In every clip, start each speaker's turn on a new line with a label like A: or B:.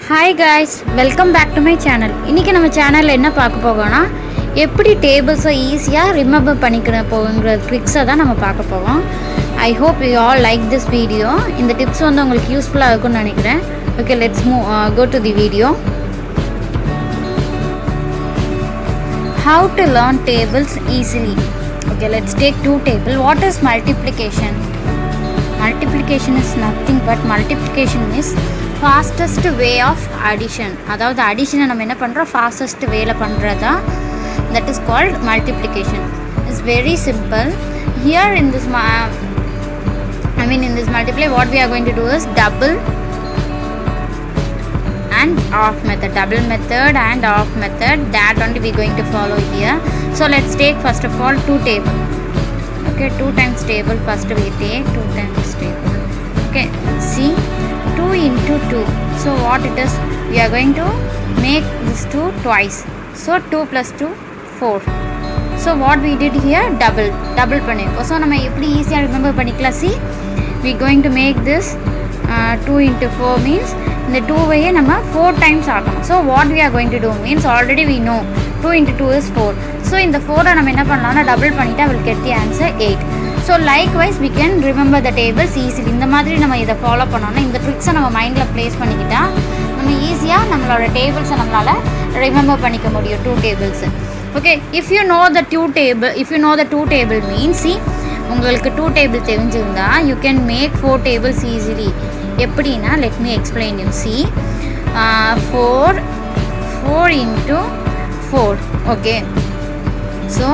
A: Hi guys, welcome back to my channel. இன்னைக்கு நம்ம சேனல்ல என்ன பார்க்க போறோம்னா எப்படி டேபிள்ஸை ஈஸியா ரிமெம்பர் பண்ணிக்கிற போங்கற ட்ரிக்ஸை தான் நம்ம பார்க்க போறோம். I hope you all like this video. இந்த டிப்ஸ் வந்து உங்களுக்கு யூஸ்ஃபுல்லா இருக்கும்னு நினைக்கிறேன். Okay, let's go to the video. How to learn tables easily. Okay, let's take two tables. What is multiplication? Multiplication is nothing but multiplication is fastest way of addition. அதாவது அடிஷனை நம்ம என்ன பண்ணுறோம், fastest வேல பண்ணுறதா, that is called multiplication. It's very simple. Here in this in this multiply, what we are going to do is double and half method, double method and half method, that only we going to follow here. So let's take first of all two table. Okay, 2 times table. First we take 2 times table. Okay, see 2 into 2. So what it is, we are going to make this 2 twice. So 2 plus 2 4. So what we did here, double பண்ணிருக்கோம். So நம்ம எப்படி ஈஸியா remember பண்ணிக்கலாம். See, we going to make this 2 into 4 means இந்த 2 வையே நம்ம 4 times ஆக்கணும். So what we are going to do means already we know 2 into 2 is 4. So இந்த 4 நம்ம என்ன பண்ணலாம்னா டபுள் பண்ணிட்டா will get the answer 8. So likewise we can remember the tables easily. இந்த மாதிரி நம்ம இதை ஃபாலோ பண்ணோம்னா இந்த ட்ரிக்ஸை நம்ம மைண்டில் ப்ளேஸ் பண்ணிக்கிட்டா நம்ம ஈஸியாக நம்மளோட டேபிள்ஸை நம்மளால் ரிமெம்பர் பண்ணிக்க முடியும், 2 tables. Okay, if you know the two table means, see, உங்களுக்கு 2 table தெரிஞ்சிருந்தா you can make 4 tables easily. எப்படின்னா let me explain you. See, 4 into 4. Okay, so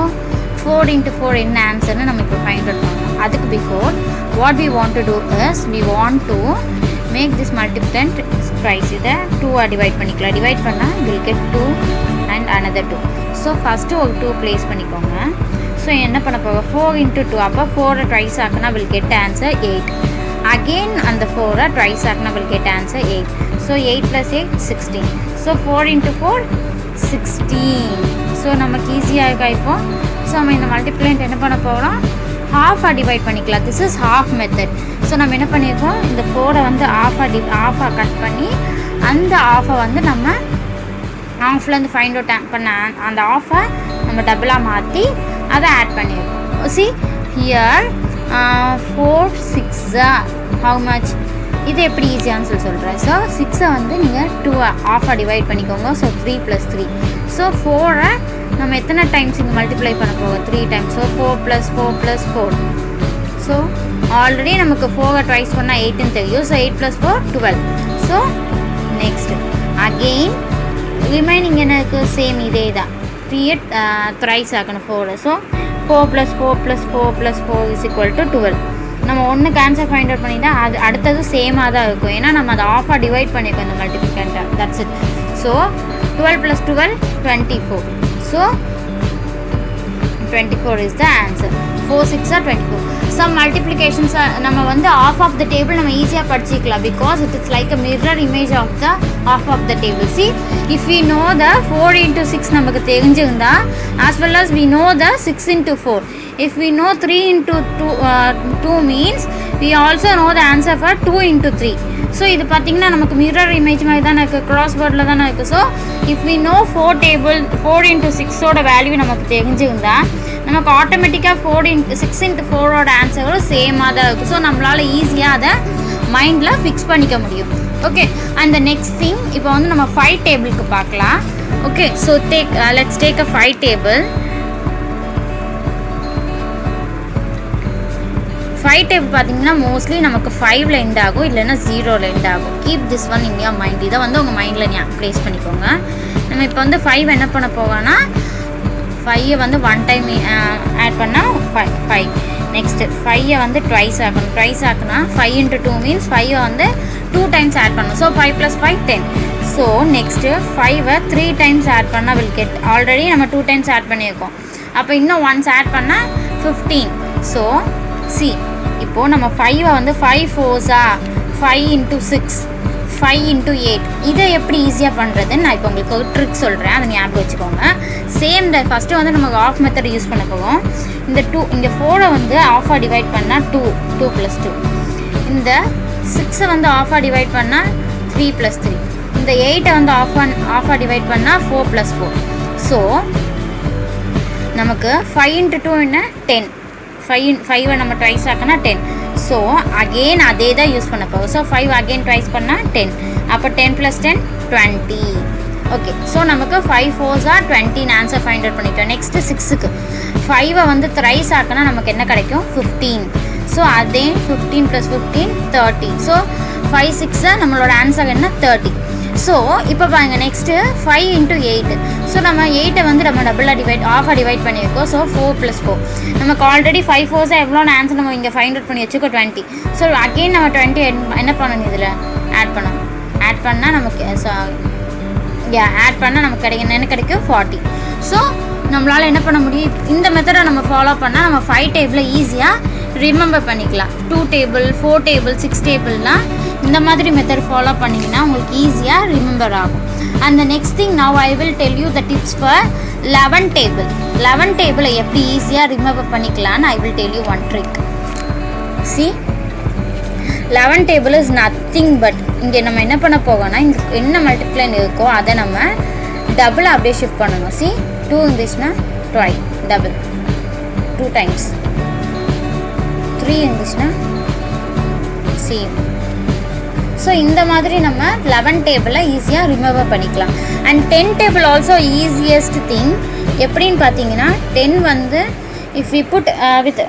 A: 4 into 4 என்ன ஆன்சர்னு நம்ம இப்போ ஃபைண்ட் அவுட் பண்ணலாம். அதுக்கு before what we want to do is we want to make this multiplicand twice. இதை 2 divide பண்ணிக்கலாம். Divide பண்ணால் will get 2 and another 2. So first ஒரு 2 place பண்ணிக்கோங்க. ஸோ என்ன பண்ண போக 4 into 2, அப்போ 4 ட்வைஸ் ஆக்குனா will get answer 8. Again அந்த 4 ட்வைஸ் ஆக்குனா will get answer 8. So 8 plus 8 16. So 4 into 4 16. So நமக்கு ஈஸியாக இருக்கா இப்போ. ஸோ நம்ம இந்த மல்டிப்ளைண்ட் என்ன பண்ண போகிறோம், ஹாஃபாக டிவைட் பண்ணிக்கலாம். This is half method. So நம்ம என்ன பண்ணியிருக்கோம், இந்த 4 வந்து ஹாஃபாக கட் பண்ணி அந்த ஹாஃபை வந்து நம்ம ஹாஃப்லேருந்து ஃபைண்ட் அவுட் பண்ண அந்த ஹாஃபை நம்ம டபுளாக மாற்றி அதை ஆட் பண்ணியிருக்கோம். சி ஹியர் 4 6 how much, இது எப்படி ஈஸியானு சொல்கிறேன். ஸோ 6 வந்து நீங்கள் 2 ஹாஃபாக டிவைட் பண்ணிக்கோங்க. ஸோ 3 + 3. ஸோ 4 நம்ம எத்தனை டைம்ஸ் இங்கே மல்டிப்ளை பண்ண போவோம், 3 டைம்ஸ். ஸோ 4 + 4 + 4. ஸோ ஆல்ரெடி நமக்கு 4 ட்வைஸ் பண்ணால் 8ன்னு தெரியும். So 8 + 4 12. So next again remaining எனக்கு சேம் இதே தான், 3 த்ரைஸ் ஆக்கணும் 4. So 4 + 4 + 4 + 4 is equal to 12. நம்ம ஒன்று கேன்சல் ஃபைண்ட் அவுட் பண்ணிட்டா அது அடுத்தது சேமாக தான் இருக்கும். ஏன்னா நம்ம அதை ஆஃபாக டிவைட் பண்ணியிருக்கோம் இந்த மல்டிப்ளிகேண்டை. That's it. So 12 + 12 24. So 24 is the answer. 4 6 are 24. Some multiplications நம்ம வந்து ஆஃப் ஆஃப் த டேபிள் நம்ம ஈஸியாக படிச்சிக்கலாம். Because it is like a mirror image of the half of the table. See, if we know the 4 into 6 நமக்கு தெரிஞ்சிருந்தா, as well as we know the 6 into 4. If we know 3 into 2 means we also know the answer for 2 into 3. So இது பார்த்திங்கன்னா நமக்கு mirror image மாதிரி தானே இருக்குது, cross வேர்டில் தானே இருக்குது. So if we know 4 into 6ஓட வேல்யூ நமக்கு தெரிஞ்சிருந்தா நமக்கு ஆட்டோமேட்டிக்காக 6 into 4ஓட ஆன்சரும் சேமாக தான் இருக்குது. ஸோ நம்மளால் ஈஸியாக அதை மைண்டில் ஃபிக்ஸ் பண்ணிக்க முடியும். Okay, and the next thing இப்போ வந்து நம்ம 5 டேபிளுக்கு பார்க்கலாம். Okay, so let's take a 5 table. 5 table பார்த்தீங்கன்னா மோஸ்ட்லி நமக்கு 5ல் எண்ட் ஆகும், இல்லைன்னா 0ல் எண்ட் ஆகும். Keep this one in your mind. இதை வந்து உங்கள் மைண்டில் ப்ளேஸ் பண்ணிக்கோங்க. நம்ம இப்போ வந்து 5 என்ன பண்ண போவோம்னா 5 வந்து 1 டைம் ஆட் பண்ணால் 5. நெக்ஸ்ட்டு 5 வந்து ட்வைஸ் ஆக்கணும். ட்வைஸ் ஆக்குனா 5 into 2 மீன்ஸ் 5 வந்து 2 டைம்ஸ் ஆட் பண்ணணும். So 5 + 5 10. So next 5 3 times add பண்ணால் will get, ஆல்ரெடி நம்ம 2 டைம்ஸ் ஆட் பண்ணியிருக்கோம். அப்போ இன்னும் ஒன்ஸ் ஆட் பண்ணால் 15. ஸோ சி, இப்போது நம்ம 5 வந்து 5 4s 5 into 6 5 into 8. இதை எப்படி ஈஸியாக பண்ணுறதுன்னு நான் இப்போ உங்களுக்கு ஒரு ட்ரிக் சொல்கிறேன், அதை ஞாபகம் வச்சுக்கோங்க. சேம் ஃபஸ்ட்டு வந்து நமக்கு ஆஃப் மெத்தட் யூஸ் பண்ண போவோம். இந்த 4 வந்து ஆஃபாக டிவைட் பண்ணால் 2 + 2. இந்த 6 வந்து ஆஃபாக டிவைட் பண்ணால் 3 + 3. இந்த 8 வந்து ஆஃபாக டிவைட் பண்ணால் 4 + 4. ஸோ நமக்கு 5 × 2 என்ன 10. 5 நம்ம ட்வைஸ் ஆக்கினா 10. ஸோ அகெயின் அதே தான் யூஸ் பண்ண போகும். ஸோ 5 அகெயின் ட்வைஸ் பண்ணால் 10. அப்போ 10 + 10 20. ஓகே, ஸோ நமக்கு 5 4s are 20 answer find out பண்ணிட்டோம். நெக்ஸ்ட்டு 6க்கு 5 வந்து த்ரைஸ் ஆக்கினா நமக்கு என்ன கிடைக்கும் 15. ஸோ அதே 15 + 15 30. ஸோ 5 6 நம்மளோட ஆன்சர் என்ன 30. ஸோ இப்போ பாருங்க நெக்ஸ்ட்டு 5 × 8. ஸோ நம்ம 8 வந்து நம்ம ஆஃபாக டிவைட் பண்ணியிருக்கோம். ஸோ 4 + 4 நமக்கு ஆல்ரெடி 5 4s எவ்வளோ ஆன்சர் நம்ம இங்கே ஃபைண்ட் அவுட் பண்ணி வச்சுக்கோ 20. ஸோ அகெயின் நம்ம 20 என்ன பண்ணணும், இதில் ஆட் பண்ணணும். ஆட் பண்ணால் நமக்கு கிடைக்கும் என்ன கிடைக்கும் 40. ஸோ நம்மளால் என்ன பண்ண முடியும், இந்த மெத்தடை நம்ம ஃபாலோ பண்ணால் நம்ம 5 டேபிளை ஈஸியாக ரிமெம்பர் பண்ணிக்கலாம். 2 டேபிள் 4 டேபிள் 6 டேபிள்லாம் இந்த மாதிரி மெத்தட் ஃபாலோ பண்ணிங்கன்னா உங்களுக்கு ஈஸியாக ரிமெம்பர் ஆகும். And the next thing now I will tell you the tips for 11 table. 11 டேபிளை எப்படி ஈஸியாக ரிமெம்பர் பண்ணிக்கலான்னு I will tell you one trick. See 11 table is nothing but இங்கே நம்ம என்ன பண்ண போகோம்னா இங்கே என்ன மல்டிப்ளைன் இருக்கோ அதை நம்ம டபுள் அப்படியே ஷிஃப்ட் பண்ணணும். சி 2 இருந்துச்சுன்னா டபுள் 2 டைம்ஸ், 3 இருந்துச்சுன்னா சேம். ஸோ இந்த மாதிரி நம்ம 11 டேபிளை ஈஸியாக ரிமெம்பர் பண்ணிக்கலாம். And 10 table also easiest thing. எப்படின்னு பார்த்தீங்கன்னா 10 வந்து if you put with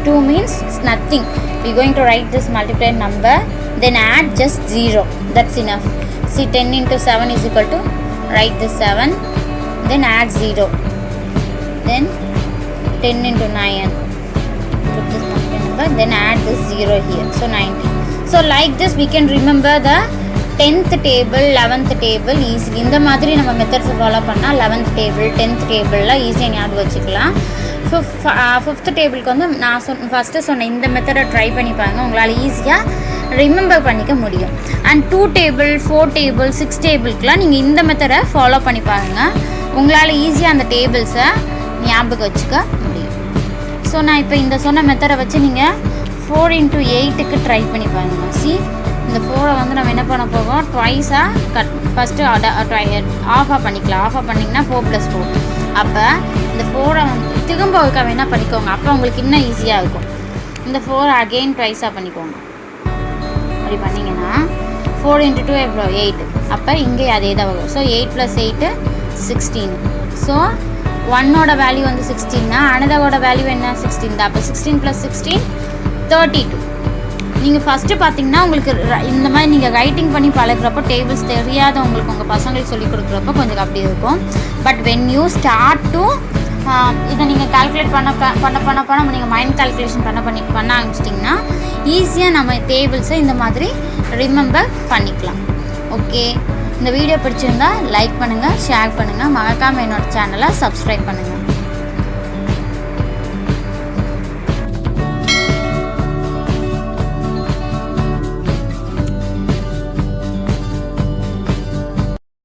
A: 2 means it's nothing. We're going to write this multiplied number, then add just 0. That's enough. See 10 × 7 is equal to, write this 7, then add 0. Then 10 × 9. Put this multiplied number, then add this 0 here. So 90. So like this we can remember the 10th table 11th table easily. இந்த மாதிரி நம்ம மெத்தட்ஸை follow பண்ணால் 11th table 10th டேபிளில் ஈஸியாக ஞாபகம் வச்சுக்கலாம். 5th டேபிளுக்கு வந்து நான் ஃபஸ்ட்டு சொன்ன இந்த மெத்தடை ட்ரை பண்ணி பாருங்கள், உங்களால் ஈஸியாக ரிமெம்பர் பண்ணிக்க முடியும். அண்ட் 2 டேபிள் 4 டேபிள் 6 டேபிளுக்குலாம் நீங்கள் இந்த மெத்தடை ஃபாலோ பண்ணி பாருங்கள், உங்களால் ஈஸியாக அந்த டேபிள்ஸை ஞாபகம் வச்சுக்க முடியும். ஸோ நான் இப்போ இந்த சொன்ன மெத்தடை வச்சு நீங்கள் 4 × 8க்கு ட்ரை பண்ணி பாருங்க. சி இந்த 4 வந்து நம்ம என்ன பண்ண போகிறோம் ட்வைஸாக ஃபஸ்ட்டு ஆஃபாக பண்ணிக்கலாம். ஆஃபாக பண்ணிங்கன்னா 4 + 4. அப்போ இந்த 4 வந்து திரும்ப ஒருக்கா வேணால் பண்ணிக்கோங்க, அப்போ உங்களுக்கு இன்னும் ஈஸியாக இருக்கும். இந்த 4 அகெயின் ட்வைஸாக பண்ணிக்கோங்க. அப்படி பண்ணிங்கன்னா 4 × 2 எவ்வளோ 8. அப்போ இங்கே அதே தான் வரும். ஸோ 8 + 8 16. ஸோ 1ஓட வேல்யூ வந்து 16னா அனதரோட வேல்யூ என்ன 16 தான். அப்போ 16 + 16 32. நீங்கள் ஃபஸ்ட்டு பார்த்தீங்கன்னா உங்களுக்கு இந்த மாதிரி நீங்கள் ரைட்டிங் பண்ணி பழகிறப்போ டேபிள்ஸ் தெரியாத உங்களுக்கு உங்கள் பசங்களுக்கு சொல்லிக் கொடுக்குறப்போ கொஞ்சம் அப்படி இருக்கும். But when you start to இதை நீங்கள் கால்குலேட் பண்ண நீங்கள் மைண்ட் கால்குலேஷன் பண்ண ஆரம்பிச்சிட்டிங்கன்னா ஈஸியாக நம்ம டேபிள்ஸை இந்த மாதிரி ரிமெம்பர் பண்ணிக்கலாம். ஓகே, இந்த வீடியோ பிடிச்சிருந்தா லைக் பண்ணுங்கள், ஷேர் பண்ணுங்கள், மறக்காமல் என்னோடய சேனலை சப்ஸ்கிரைப் பண்ணுங்கள்.